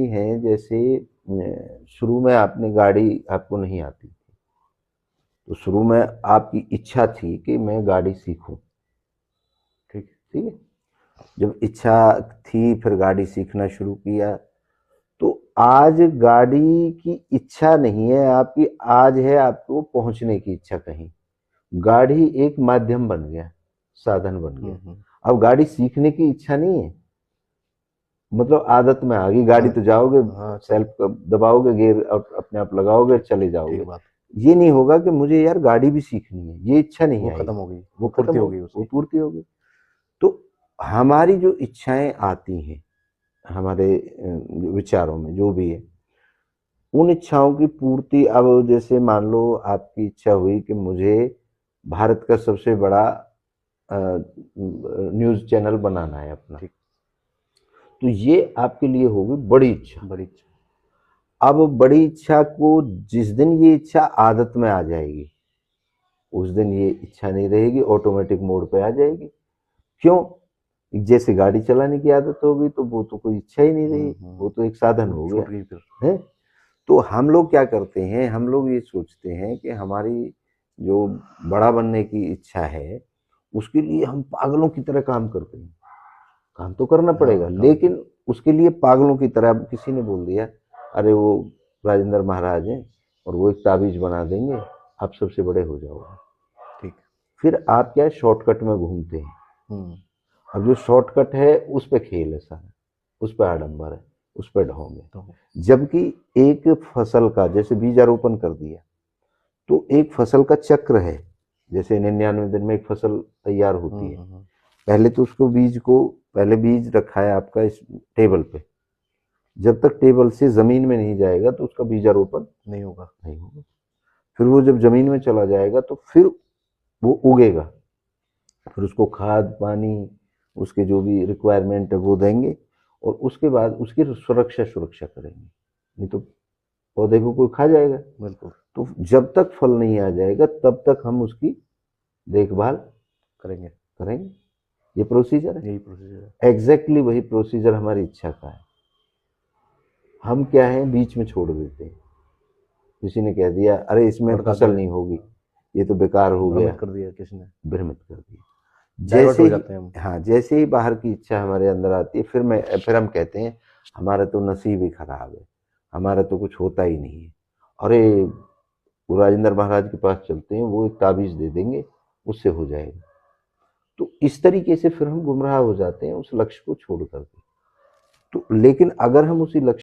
हैं जैसे शुरू में आपने गाड़ी आपको नहीं आती थी, तो शुरू में आपकी इच्छा थी कि मैं गाड़ी सीखूं। ठीक ठीक है। जब इच्छा थी फिर गाड़ी सीखना शुरू किया, तो आज गाड़ी की इच्छा नहीं है आपकी, आज है आपको पहुंचने की इच्छा कहीं। गाड़ी एक माध्यम बन गया, साधन बन गया। अब गाड़ी सीखने की इच्छा नहीं है, मतलब आदत में आ गई। गाड़ी तो जाओगे, सेल्फ दबाओगे, गियर अपने आप लगाओगे, चले जाओगे। ये नहीं होगा कि मुझे यार गाड़ी भी सीखनी है, ये इच्छा नहीं आई, खत्म हो गई, वो खत्म हो गई, वो पूर्ति हो गई। तो हमारी जो इच्छाएं आती हैं हमारे विचारों में जो भी है, उन इच्छाओं की पूर्ति, अब जैसे मान लो आपकी इच्छा हुई कि मुझे भारत का सबसे बड़ा न्यूज चैनल बनाना है अपना, तो ये आपके लिए होगी बड़ी इच्छा। अब बड़ी इच्छा को जिस दिन ये इच्छा आदत में आ जाएगी, उस दिन ये इच्छा नहीं रहेगी, ऑटोमेटिक मोड पे आ जाएगी। क्यों? जैसे गाड़ी चलाने की आदत होगी तो वो तो कोई इच्छा ही नहीं रही, वो तो एक साधन हो गया है। तो हम लोग क्या करते हैं, हम लोग ये सोचते हैं कि हमारी जो बड़ा बनने की इच्छा है उसके लिए हम पागलों की तरह काम करते हैं। काम तो करना पड़ेगा, लेकिन उसके लिए पागलों की तरह। किसी ने बोल दिया अरे वो राजेंद्र महाराज हैं और वो एक ताबीज बना देंगे, आप सबसे बड़े हो जाओगे। ठीक, फिर आप क्या शॉर्टकट में घूमते हैं। अब जो शॉर्टकट है उस पे खेल है सारा, उस पे आडंबर है, उस पे ढोंग है। जबकि एक फसल का जैसे बीजारोपण कर दिया, तो एक फसल का चक्र है। जैसे 99 दिन में एक फसल तैयार होती है। पहले तो उसको बीज को, पहले बीज रखा है आपका इस टेबल पे, जब तक टेबल से जमीन में नहीं जाएगा तो उसका बीजारोपण नहीं होगा। फिर वो जब जमीन में चला जाएगा तो फिर वो उगेगा, फिर उसको खाद पानी उसके जो भी रिक्वायरमेंट है वो देंगे, और उसके बाद उसकी सुरक्षा करेंगे, नहीं तो पौधे को कोई खा जाएगा। बिल्कुल। तो जब तक फल नहीं आ जाएगा तब तक हम उसकी देखभाल करेंगे। ये प्रोसीजर है, यही प्रोसीजर है। एग्जैक्टली वही प्रोसीजर हमारी इच्छा का है। हम क्या है, बीच में छोड़ देते हैं। किसी ने कह दिया अरे इसमें फसल नहीं होगी, ये तो बेकार हो गया, कर दिया किसी ने, भ्रमित कर दिया। जैसे ही, हाँ, जैसे ही बाहर की इच्छा हमारे अंदर आती है, फिर हम कहते हैं हमारा तो नसीब ही खराब है, हमारा तो कुछ होता ही नहीं है। अरे वो राजेंद्र महाराज के पास चलते हैं, वो एक ताबीज दे देंगे, उससे हो जाएगा। तो इस तरीके से फिर हम गुमराह हो जाते हैं उस लक्ष्य को छोड़ करके। तो लेकिन अगर हम उसी लक्ष्य